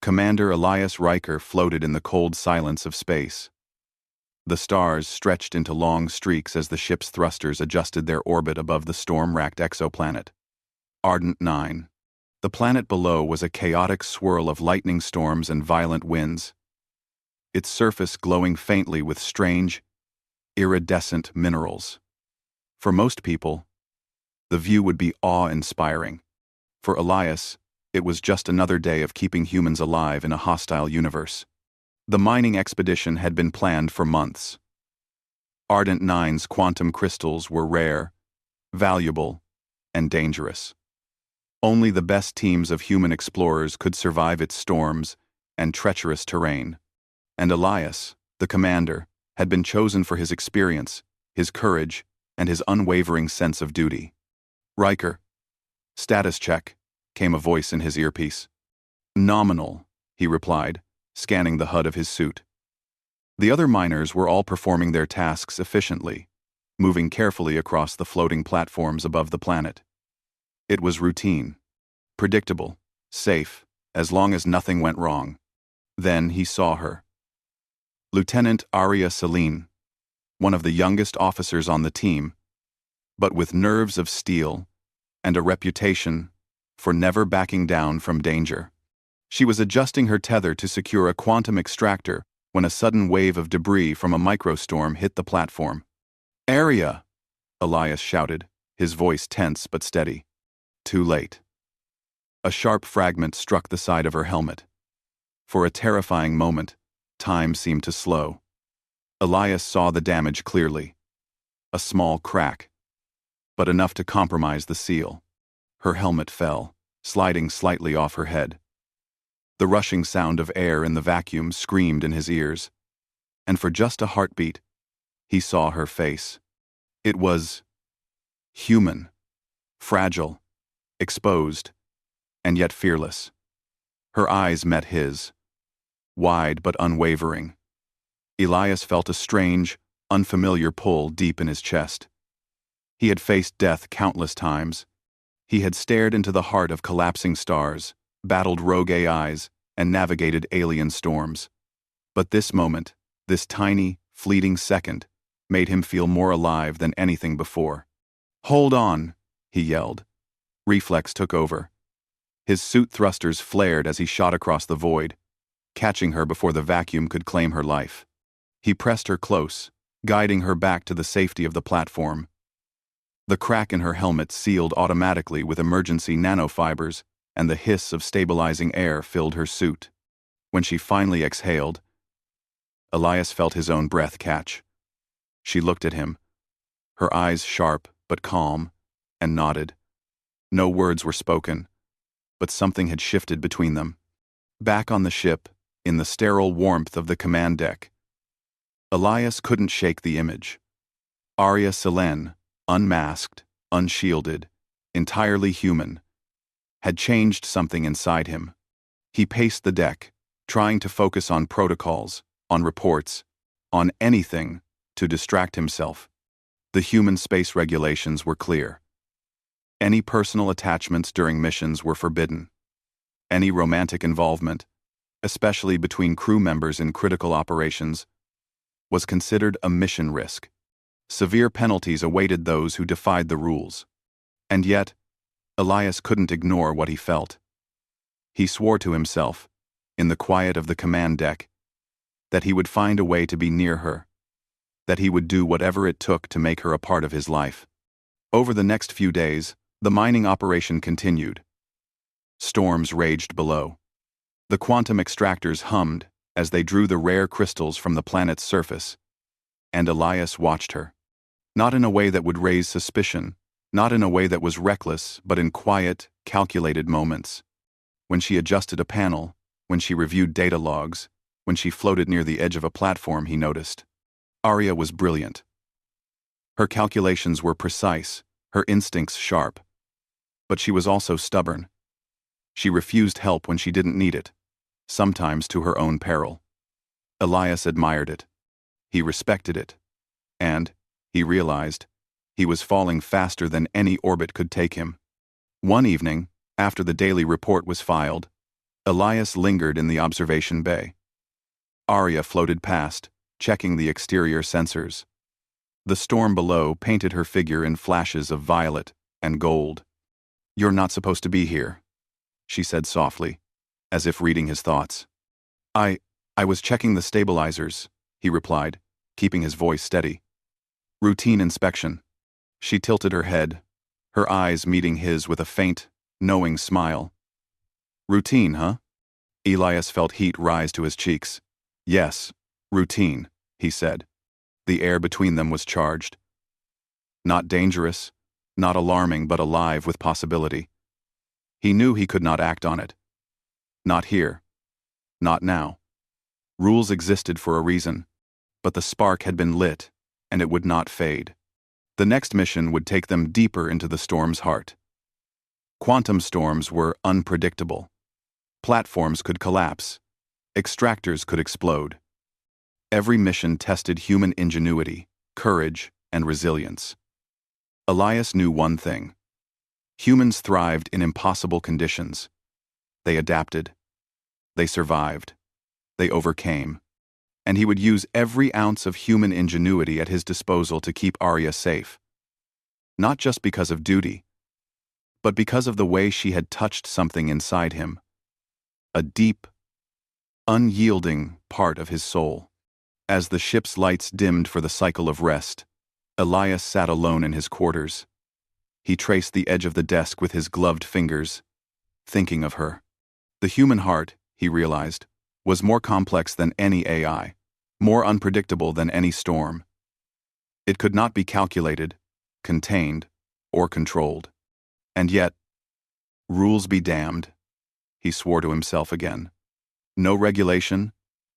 Commander Elias Riker floated in the cold silence of space. The stars stretched into long streaks as the ship's thrusters adjusted their orbit above the storm-racked exoplanet. Ardent 9. The planet below was a chaotic swirl of lightning storms and violent winds, its surface glowing faintly with strange, iridescent minerals. For most people, the view would be awe-inspiring. For Elias, it was just another day of keeping humans alive in a hostile universe. The mining expedition had been planned for months. Ardent 9's quantum crystals were rare, valuable, and dangerous. Only the best teams of human explorers could survive its storms and treacherous terrain. And Elias, the commander, had been chosen for his experience, his courage, and his unwavering sense of duty. "Riker, status check," came a voice in his earpiece. "Nominal," he replied, scanning the HUD of his suit. The other miners were all performing their tasks efficiently, moving carefully across the floating platforms above the planet. It was routine, predictable, safe, as long as nothing went wrong. Then he saw her. Lieutenant Aria Selene, one of the youngest officers on the team, but with nerves of steel and a reputation for never backing down from danger. She was adjusting her tether to secure a quantum extractor when a sudden wave of debris from a microstorm hit the platform. "Aria!" Elias shouted, his voice tense but steady. Too late. A sharp fragment struck the side of her helmet. For a terrifying moment, time seemed to slow. Elias saw the damage clearly. A small crack, but enough to compromise the seal. Her helmet fell, sliding slightly off her head. The rushing sound of air in the vacuum screamed in his ears, and for just a heartbeat, he saw her face. It was human, fragile, exposed, and yet fearless. Her eyes met his, wide but unwavering. Elias felt a strange, unfamiliar pull deep in his chest. He had faced death countless times. He had stared into the heart of collapsing stars, battled rogue AIs, and navigated alien storms. But this moment, this tiny, fleeting second, made him feel more alive than anything before. "Hold on," he yelled. Reflex took over. His suit thrusters flared as he shot across the void, catching her before the vacuum could claim her life. He pressed her close, guiding her back to the safety of the platform. The crack in her helmet sealed automatically with emergency nanofibers, and the hiss of stabilizing air filled her suit. When she finally exhaled, Elias felt his own breath catch. She looked at him, her eyes sharp but calm, and nodded. No words were spoken, but something had shifted between them. Back on the ship, in the sterile warmth of the command deck, Elias couldn't shake the image. Aria Selene, unmasked, unshielded, entirely human, had changed something inside him. He paced the deck, trying to focus on protocols, on reports, on anything to distract himself. The human space regulations were clear. Any personal attachments during missions were forbidden. Any romantic involvement, especially between crew members in critical operations, was considered a mission risk. Severe penalties awaited those who defied the rules. And yet, Elias couldn't ignore what he felt. He swore to himself, in the quiet of the command deck, that he would find a way to be near her, that he would do whatever it took to make her a part of his life. Over the next few days, the mining operation continued. Storms raged below. The quantum extractors hummed as they drew the rare crystals from the planet's surface, and Elias watched her. Not in a way that would raise suspicion, not in a way that was reckless, but in quiet, calculated moments. When she adjusted a panel, when she reviewed data logs, when she floated near the edge of a platform, he noticed. Aria was brilliant. Her calculations were precise, her instincts sharp. But she was also stubborn. She refused help when she didn't need it, sometimes to her own peril. Elias admired it. He respected it. And, he realized, he was falling faster than any orbit could take him. One evening, after the daily report was filed, Elias lingered in the observation bay. Arya floated past, checking the exterior sensors. The storm below painted her figure in flashes of violet and gold. "You're not supposed to be here," she said softly, as if reading his thoughts. I was checking the stabilizers," he replied, keeping his voice steady. "Routine inspection." She tilted her head, her eyes meeting his with a faint, knowing smile. "Routine, huh?" Elias felt heat rise to his cheeks. "Yes, routine," he said. The air between them was charged. Not dangerous, not alarming, but alive with possibility. He knew he could not act on it. Not here. Not now. Rules existed for a reason, but the spark had been lit, and it would not fade. The next mission would take them deeper into the storm's heart. Quantum storms were unpredictable. Platforms could collapse. Extractors could explode. Every mission tested human ingenuity, courage, and resilience. Elias knew one thing. Humans thrived in impossible conditions. They adapted. They survived. They overcame. And he would use every ounce of human ingenuity at his disposal to keep Arya safe. Not just because of duty, but because of the way she had touched something inside him. A deep, unyielding part of his soul. As the ship's lights dimmed for the cycle of rest, Elias sat alone in his quarters. He traced the edge of the desk with his gloved fingers, thinking of her. The human heart, he realized, was more complex than any AI, more unpredictable than any storm. It could not be calculated, contained, or controlled. And yet, rules be damned, he swore to himself again. No regulation,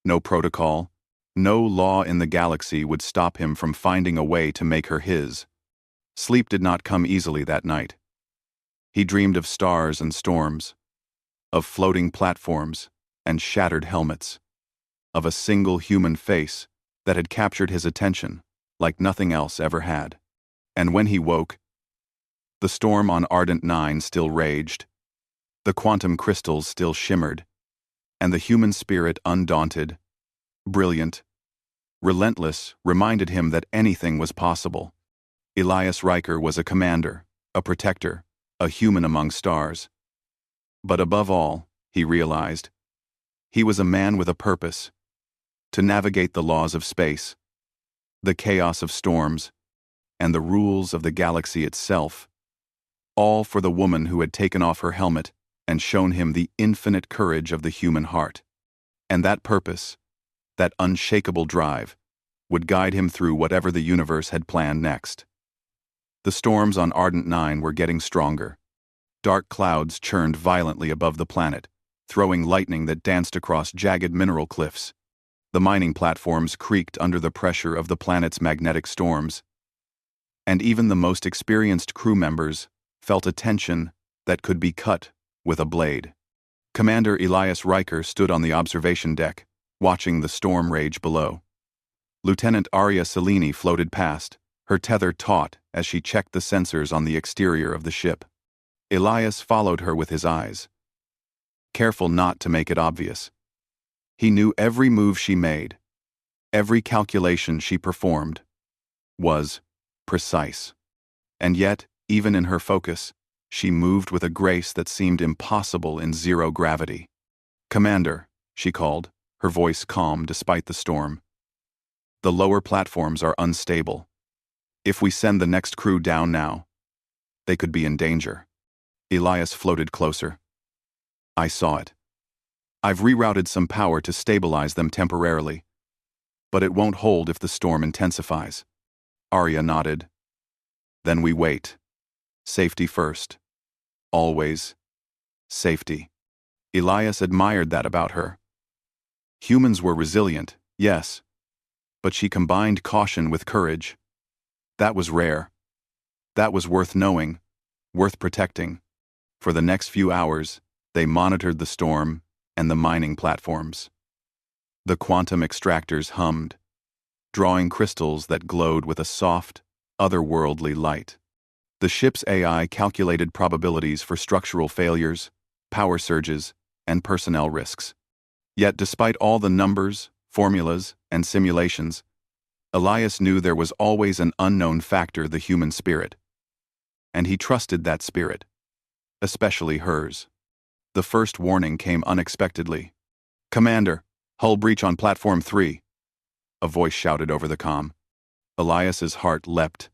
no protocol, no law in the galaxy would stop him from finding a way to make her his. Sleep did not come easily that night. He dreamed of stars and storms, of floating platforms and shattered helmets, of a single human face that had captured his attention like nothing else ever had. And when he woke, the storm on Ardent 9 still raged, the quantum crystals still shimmered, and the human spirit, undaunted, brilliant, relentless, reminded him that anything was possible. Elias Riker was a commander, a protector, a human among stars. But above all, he realized, he was a man with a purpose: to navigate the laws of space, the chaos of storms, and the rules of the galaxy itself, all for the woman who had taken off her helmet and shown him the infinite courage of the human heart. And that purpose, that unshakable drive, would guide him through whatever the universe had planned next. The storms on Ardent 9 were getting stronger. Dark clouds churned violently above the planet, throwing lightning that danced across jagged mineral cliffs. The mining platforms creaked under the pressure of the planet's magnetic storms. And even the most experienced crew members felt a tension that could be cut with a blade. Commander Elias Riker stood on the observation deck, watching the storm rage below. Lieutenant Arya Selene floated past, her tether taut as she checked the sensors on the exterior of the ship. Elias followed her with his eyes, careful not to make it obvious. He knew every move she made, every calculation she performed, was precise. And yet, even in her focus, she moved with a grace that seemed impossible in zero gravity. "Commander," she called, her voice calm despite the storm. "The lower platforms are unstable. If we send the next crew down now, they could be in danger." Elias floated closer. "I saw it. I've rerouted some power to stabilize them temporarily, but it won't hold if the storm intensifies." Arya nodded. "Then we wait. Safety first. Always. Safety." Elias admired that about her. Humans were resilient, yes, but she combined caution with courage. That was rare. That was worth knowing, worth protecting. For the next few hours, they monitored the storm and the mining platforms. The quantum extractors hummed, drawing crystals that glowed with a soft, otherworldly light. The ship's AI calculated probabilities for structural failures, power surges, and personnel risks. Yet despite all the numbers, formulas, and simulations, Elias knew there was always an unknown factor: the human spirit. And he trusted that spirit, especially hers. The first warning came unexpectedly. "Commander, hull breach on Platform 3. A voice shouted over the comm. Elias's heart leapt.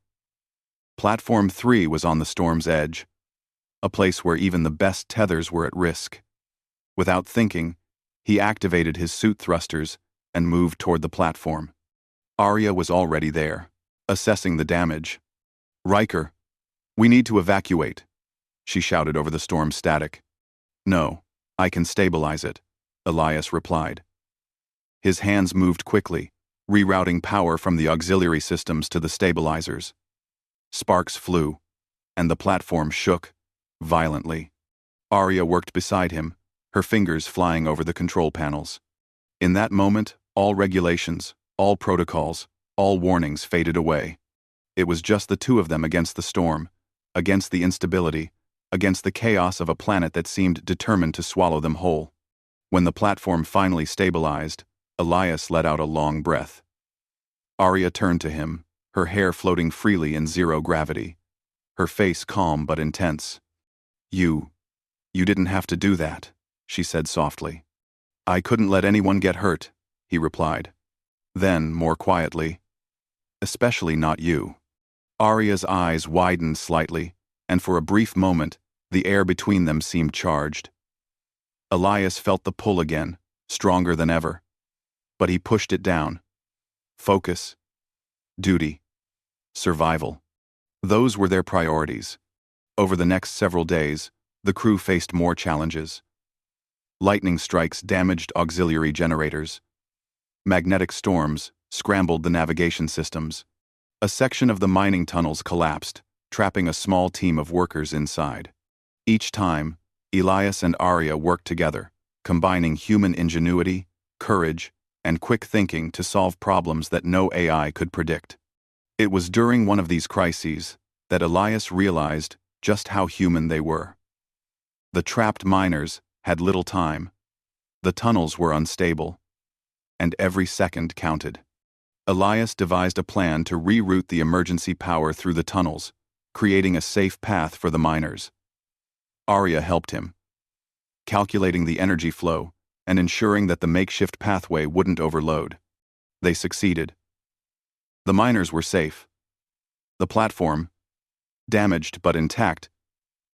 Platform 3 was on the storm's edge, a place where even the best tethers were at risk. Without thinking, he activated his suit thrusters and moved toward the platform. Arya was already there, assessing the damage. "Riker, we need to evacuate," she shouted over the storm's static. "No, I can stabilize it," Elias replied. His hands moved quickly, rerouting power from the auxiliary systems to the stabilizers. Sparks flew, and the platform shook violently. Arya worked beside him, her fingers flying over the control panels. In that moment, all regulations, all protocols, all warnings faded away. It was just the two of them against the storm, against the instability, against the chaos of a planet that seemed determined to swallow them whole. When the platform finally stabilized, Elias let out a long breath. Arya turned to him, her hair floating freely in zero gravity, her face calm but intense. You didn't have to do that," she said softly. "I couldn't let anyone get hurt," he replied. Then, more quietly, "Especially not you." Arya's eyes widened slightly, and for a brief moment, the air between them seemed charged. Elias felt the pull again, stronger than ever. But he pushed it down. Focus, duty, survival. Those were their priorities. Over the next several days, the crew faced more challenges. Lightning strikes damaged auxiliary generators. Magnetic storms scrambled the navigation systems. A section of the mining tunnels collapsed, trapping a small team of workers inside. Each time, Elias and Arya worked together, combining human ingenuity, courage, and quick thinking to solve problems that no AI could predict. It was during one of these crises that Elias realized just how human they were. The trapped miners had little time. The tunnels were unstable, and every second counted. Elias devised a plan to reroute the emergency power through the tunnels, creating a safe path for the miners. Arya helped him, calculating the energy flow and ensuring that the makeshift pathway wouldn't overload. They succeeded. The miners were safe. The platform, damaged but intact,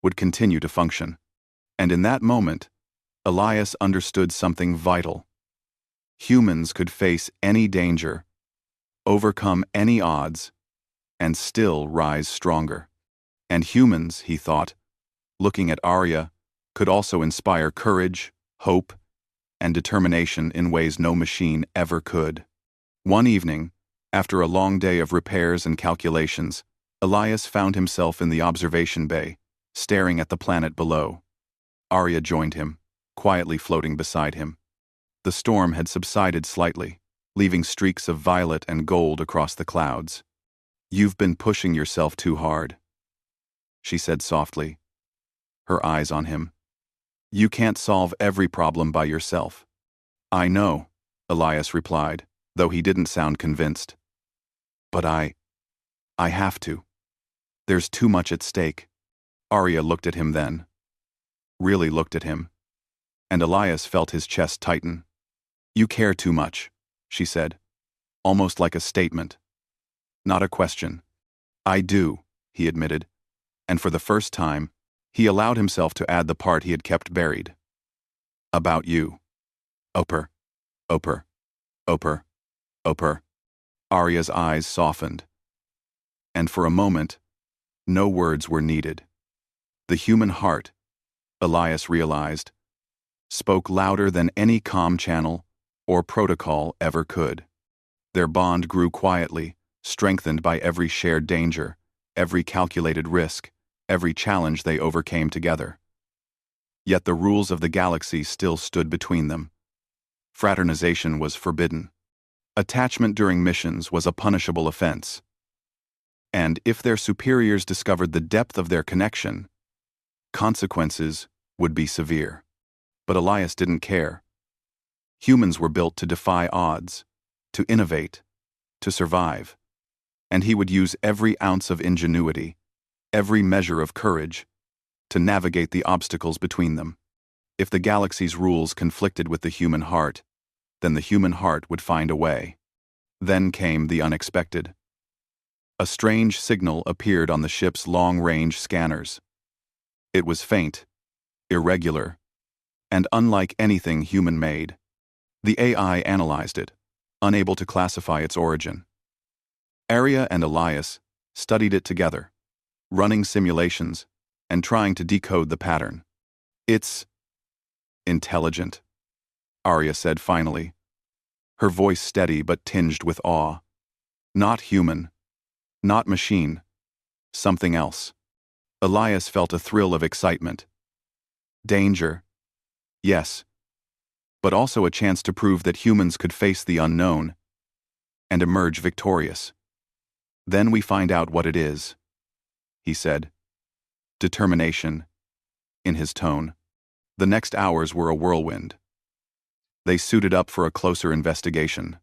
would continue to function. And in that moment, Elias understood something vital. Humans could face any danger, overcome any odds, and still rise stronger. And humans, he thought, looking at Arya, could also inspire courage, hope, and determination in ways no machine ever could. One evening, after a long day of repairs and calculations, Elias found himself in the observation bay, staring at the planet below. Arya joined him, quietly floating beside him. The storm had subsided slightly, leaving streaks of violet and gold across the clouds. "You've been pushing yourself too hard," she said softly, her eyes on him. "You can't solve every problem by yourself." "I know," Elias replied, though he didn't sound convinced. "But I have to. There's too much at stake." Arya looked at him then. Really looked at him. And Elias felt his chest tighten. "You care too much," she said, almost like a statement. Not a question. "I do," he admitted, and for the first time, he allowed himself to add the part he had kept buried. "About you." Oper, Oper, Oper, Oper. Arya's eyes softened. And for a moment, no words were needed. The human heart, Elias realized, spoke louder than any comm channel or protocol ever could. Their bond grew quietly, strengthened by every shared danger, every calculated risk, every challenge they overcame together. Yet the rules of the galaxy still stood between them. Fraternization was forbidden. Attachment during missions was a punishable offense. And if their superiors discovered the depth of their connection, consequences would be severe. But Elias didn't care. Humans were built to defy odds, to innovate, to survive. And he would use every ounce of ingenuity, every measure of courage, to navigate the obstacles between them. If the galaxy's rules conflicted with the human heart, then the human heart would find a way. Then came the unexpected. A strange signal appeared on the ship's long-range scanners. It was faint, irregular, and unlike anything human-made. The AI analyzed it, unable to classify its origin. Arya and Elias studied it together, running simulations and trying to decode the pattern. "It's intelligent," Arya said finally, her voice steady but tinged with awe. "Not human, not machine, something else." Elias felt a thrill of excitement. Danger, yes, but also a chance to prove that humans could face the unknown and emerge victorious. "Then we find out what it is," he said, determination in his tone. The next hours were a whirlwind. They suited up for a closer investigation.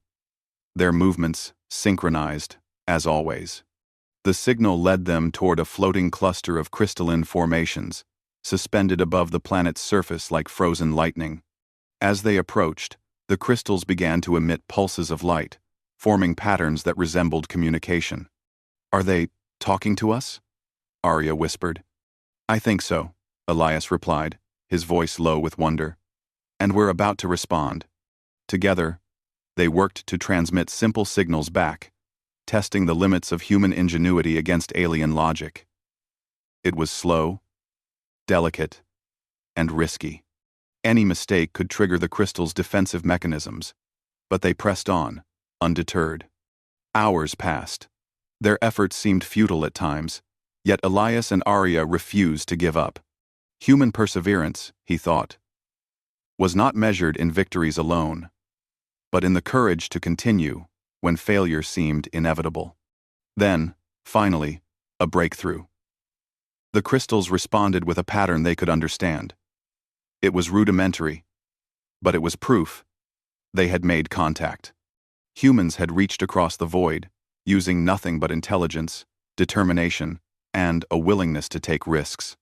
Their movements synchronized, as always. The signal led them toward a floating cluster of crystalline formations, suspended above the planet's surface like frozen lightning. As they approached, the crystals began to emit pulses of light, forming patterns that resembled communication. "Are they talking to us?" Arya whispered. "I think so," Elias replied, his voice low with wonder. "And we're about to respond." Together, they worked to transmit simple signals back, testing the limits of human ingenuity against alien logic. It was slow, delicate, and risky. Any mistake could trigger the crystal's defensive mechanisms, but they pressed on, undeterred. Hours passed. Their efforts seemed futile at times, yet Elias and Arya refused to give up. Human perseverance, he thought, was not measured in victories alone, but in the courage to continue when failure seemed inevitable. Then, finally, a breakthrough. The crystals responded with a pattern they could understand. It was rudimentary, but it was proof they had made contact. Humans had reached across the void, using nothing but intelligence, determination, and a willingness to take risks.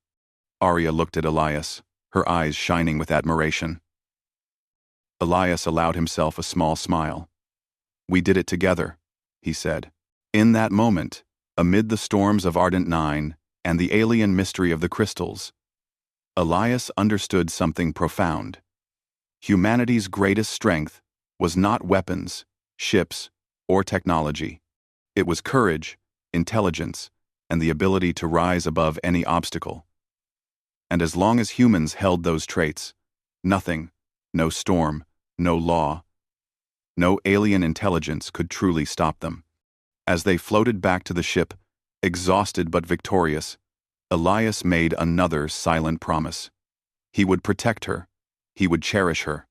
Arya looked at Elias, her eyes shining with admiration. Elias allowed himself a small smile. "We did it together," he said. In that moment, amid the storms of Ardent 9 and the alien mystery of the crystals, Elias understood something profound. Humanity's greatest strength was not weapons, ships, or technology. It was courage, intelligence, and the ability to rise above any obstacle. And as long as humans held those traits, nothing, no storm, no law, no alien intelligence could truly stop them. As they floated back to the ship, exhausted but victorious, Elias made another silent promise. He would protect her, he would cherish her,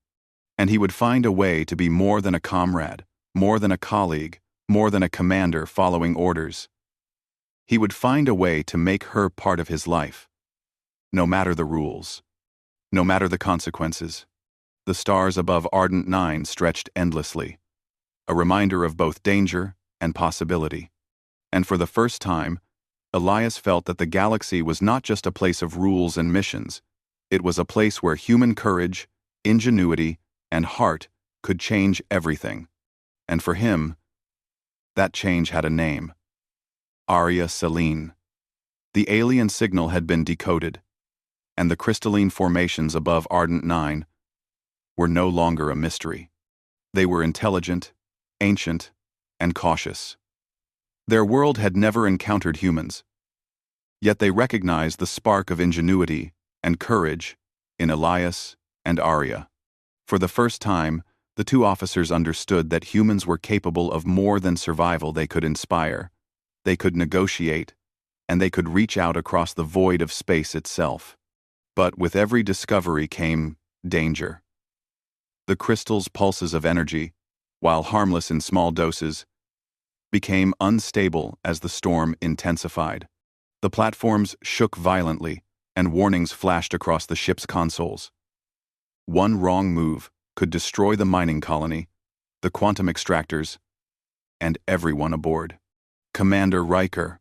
and he would find a way to be more than a comrade, more than a colleague, more than a commander following orders. He would find a way to make her part of his life, no matter the rules, no matter the consequences. The stars above Ardent 9 stretched endlessly, a reminder of both danger and possibility. And for the first time, Elias felt that the galaxy was not just a place of rules and missions. It was a place where human courage, ingenuity, and heart could change everything. And for him, that change had a name. Arya Selene. The alien signal had been decoded, and the crystalline formations above Ardent 9 were no longer a mystery. They were intelligent, ancient, and cautious. Their world had never encountered humans, yet they recognized the spark of ingenuity and courage in Elias and Arya. For the first time, the two officers understood that humans were capable of more than survival. They could inspire, they could negotiate, and they could reach out across the void of space itself. But with every discovery came danger. The crystal's pulses of energy, while harmless in small doses, became unstable as the storm intensified. The platforms shook violently, and warnings flashed across the ship's consoles. One wrong move could destroy the mining colony, the quantum extractors, and everyone aboard. Commander Riker.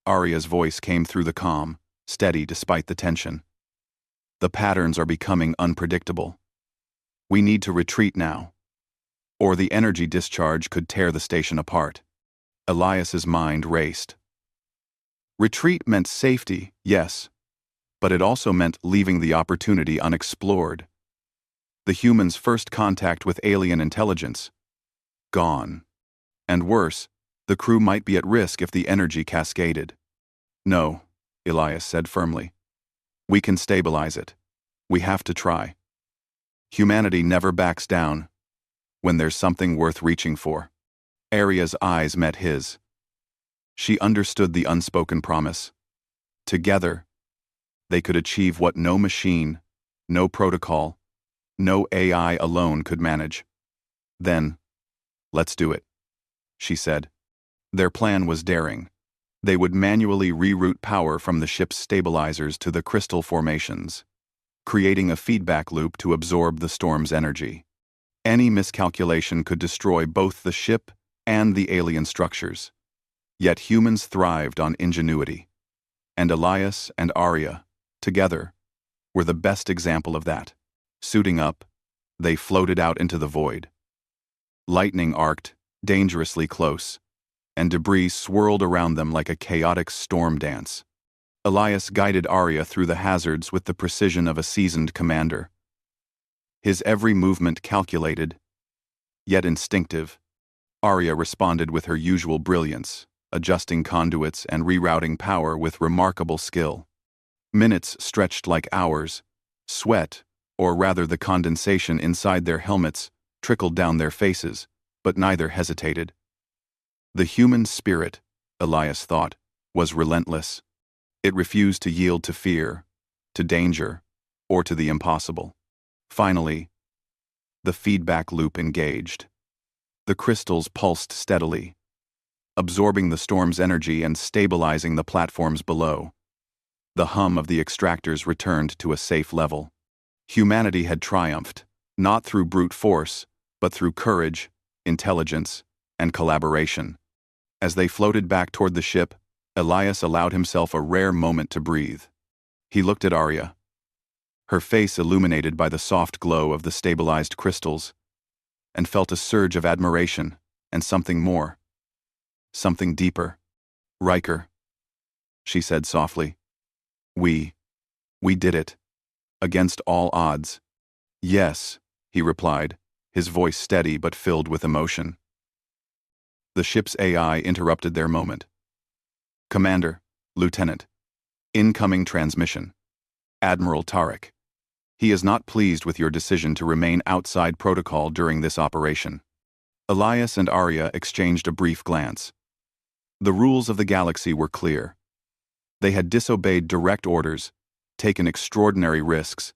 Arya's voice came through the comm, steady despite the tension. The patterns are becoming unpredictable. We need to retreat now, or the energy discharge could tear the station apart. Elias's mind raced. Retreat meant safety, yes, but it also meant leaving the opportunity unexplored. The humans' first contact with alien intelligence. Gone. And worse, the crew might be at risk if the energy cascaded. No, Elias said firmly. We can stabilize it. We have to try. Humanity never backs down when there's something worth reaching for. Arya's eyes met his. She understood the unspoken promise. Together, they could achieve what no machine, no protocol, no AI alone could manage. Then, let's do it, she said. Their plan was daring. They would manually reroute power from the ship's stabilizers to the crystal formations, creating a feedback loop to absorb the storm's energy. Any miscalculation could destroy both the ship and the alien structures. Yet humans thrived on ingenuity. And Elias and Arya, together, were the best example of that. Suiting up, they floated out into the void. Lightning arced, dangerously close, and debris swirled around them like a chaotic storm dance. Elias guided Arya through the hazards with the precision of a seasoned commander. His every movement calculated, yet instinctive. Arya responded with her usual brilliance, adjusting conduits and rerouting power with remarkable skill. Minutes stretched like hours. Sweat, or rather the condensation inside their helmets, trickled down their faces, but neither hesitated. The human spirit, Elias thought, was relentless. It refused to yield to fear, to danger, or to the impossible. Finally, the feedback loop engaged. The crystals pulsed steadily, absorbing the storm's energy and stabilizing the platforms below. The hum of the extractors returned to a safe level. Humanity had triumphed, not through brute force, but through courage, intelligence, and collaboration. As they floated back toward the ship, Elias allowed himself a rare moment to breathe. He looked at Arya, her face illuminated by the soft glow of the stabilized crystals, and felt a surge of admiration and something more. Something deeper. Riker, she said softly. We did it. Against all odds. Yes, he replied, his voice steady but filled with emotion. The ship's AI interrupted their moment. Commander, Lieutenant. Incoming transmission. Admiral Tarek. He is not pleased with your decision to remain outside protocol during this operation. Elias and Arya exchanged a brief glance. The rules of the galaxy were clear. They had disobeyed direct orders, taken extraordinary risks,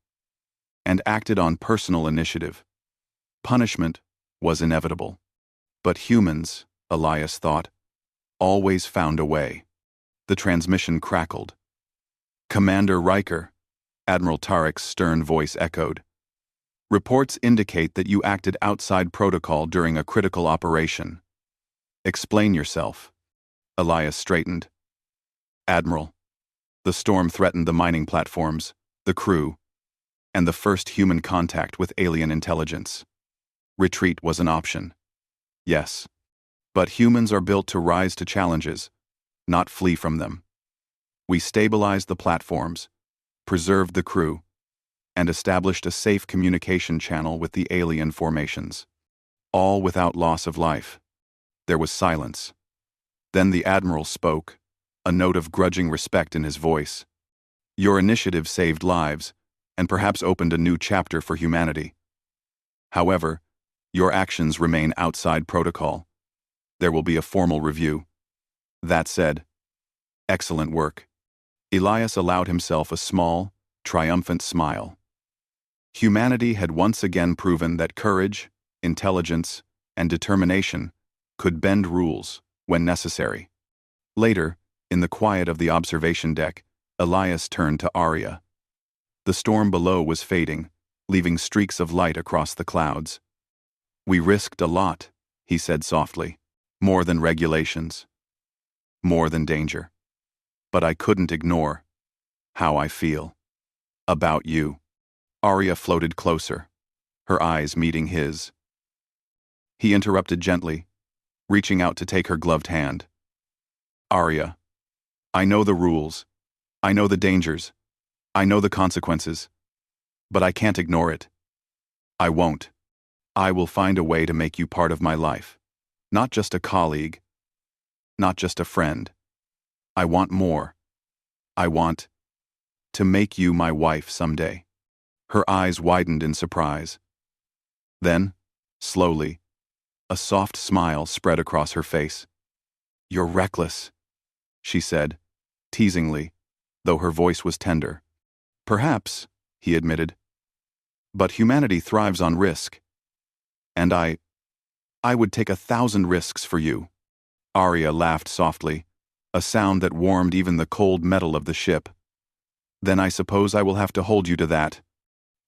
and acted on personal initiative. Punishment was inevitable. But humans, Elias thought, always found a way. The transmission crackled. Commander Riker, Admiral Tarek's stern voice echoed. Reports indicate that you acted outside protocol during a critical operation. Explain yourself. Elias straightened. Admiral, the storm threatened the mining platforms, the crew, and the first human contact with alien intelligence. Retreat was an option. Yes. But humans are built to rise to challenges, not flee from them. We stabilized the platforms, preserved the crew, and established a safe communication channel with the alien formations. All without loss of life. There was silence. Then the Admiral spoke, a note of grudging respect in his voice. Your initiative saved lives, and perhaps opened a new chapter for humanity. However, your actions remain outside protocol. There will be a formal review. That said, excellent work. Elias allowed himself a small, triumphant smile. Humanity had once again proven that courage, intelligence, and determination could bend rules when necessary. Later, in the quiet of the observation deck, Elias turned to Arya. The storm below was fading, leaving streaks of light across the clouds. "We risked a lot," he said softly. "More than regulations. More than danger. But I couldn't ignore how I feel. About you." Arya floated closer, her eyes meeting his. He interrupted gently, reaching out to take her gloved hand. "Arya, I know the rules. I know the dangers. I know the consequences. But I can't ignore it. I won't. I will find a way to make you part of my life. Not just a colleague. Not just a friend. I want more. I want to make you my wife someday." Her eyes widened in surprise. Then, slowly, a soft smile spread across her face. "You're reckless," she said, teasingly, though her voice was tender. "Perhaps," he admitted. "But humanity thrives on risk. And I would take 1,000 risks for you." Arya laughed softly, a sound that warmed even the cold metal of the ship. "Then I suppose I will have to hold you to that."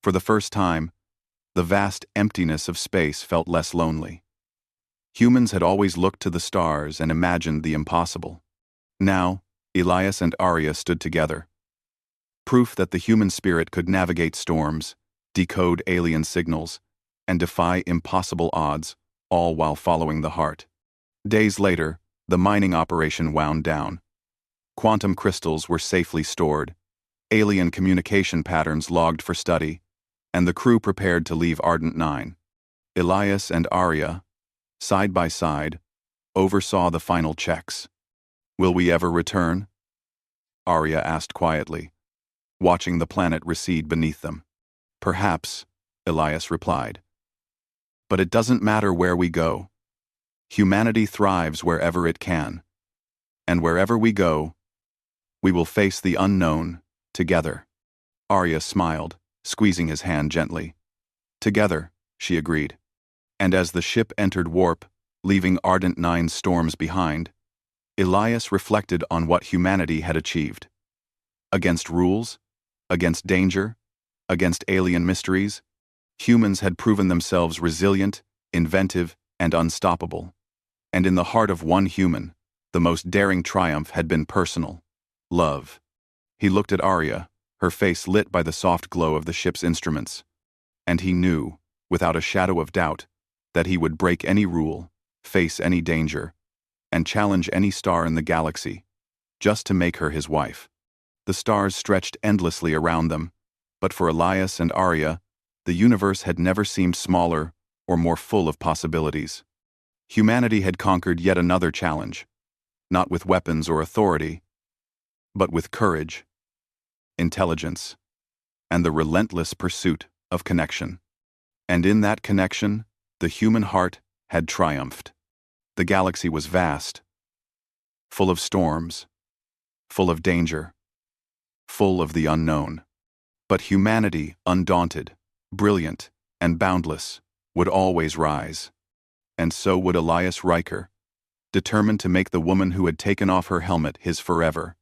For the first time, the vast emptiness of space felt less lonely. Humans had always looked to the stars and imagined the impossible. Now, Elias and Arya stood together. Proof that the human spirit could navigate storms, decode alien signals, and defy impossible odds, all while following the heart. Days later, the mining operation wound down. Quantum crystals were safely stored, alien communication patterns logged for study, and the crew prepared to leave Ardent 9. Elias and Arya, side by side, oversaw the final checks. "Will we ever return?" Arya asked quietly, watching the planet recede beneath them. "Perhaps," Elias replied. "But it doesn't matter where we go. Humanity thrives wherever it can. And wherever we go, we will face the unknown together." Arya smiled, squeezing his hand gently. "Together," she agreed. And as the ship entered warp, leaving Ardent 9's storms behind, Elias reflected on what humanity had achieved. Against rules, against danger, against alien mysteries, humans had proven themselves resilient, inventive, and unstoppable. And in the heart of one human, the most daring triumph had been personal: love. He looked at Arya, her face lit by the soft glow of the ship's instruments. And he knew, without a shadow of doubt, that he would break any rule, face any danger, and challenge any star in the galaxy, just to make her his wife. The stars stretched endlessly around them, but for Elias and Arya, the universe had never seemed smaller or more full of possibilities. Humanity had conquered yet another challenge, not with weapons or authority, but with courage, intelligence, and the relentless pursuit of connection. And in that connection, the human heart had triumphed. The galaxy was vast, full of storms, full of danger, full of the unknown. But humanity, undaunted, brilliant, and boundless, would always rise. And so would Elias Riker, determined to make the woman who had taken off her helmet his forever.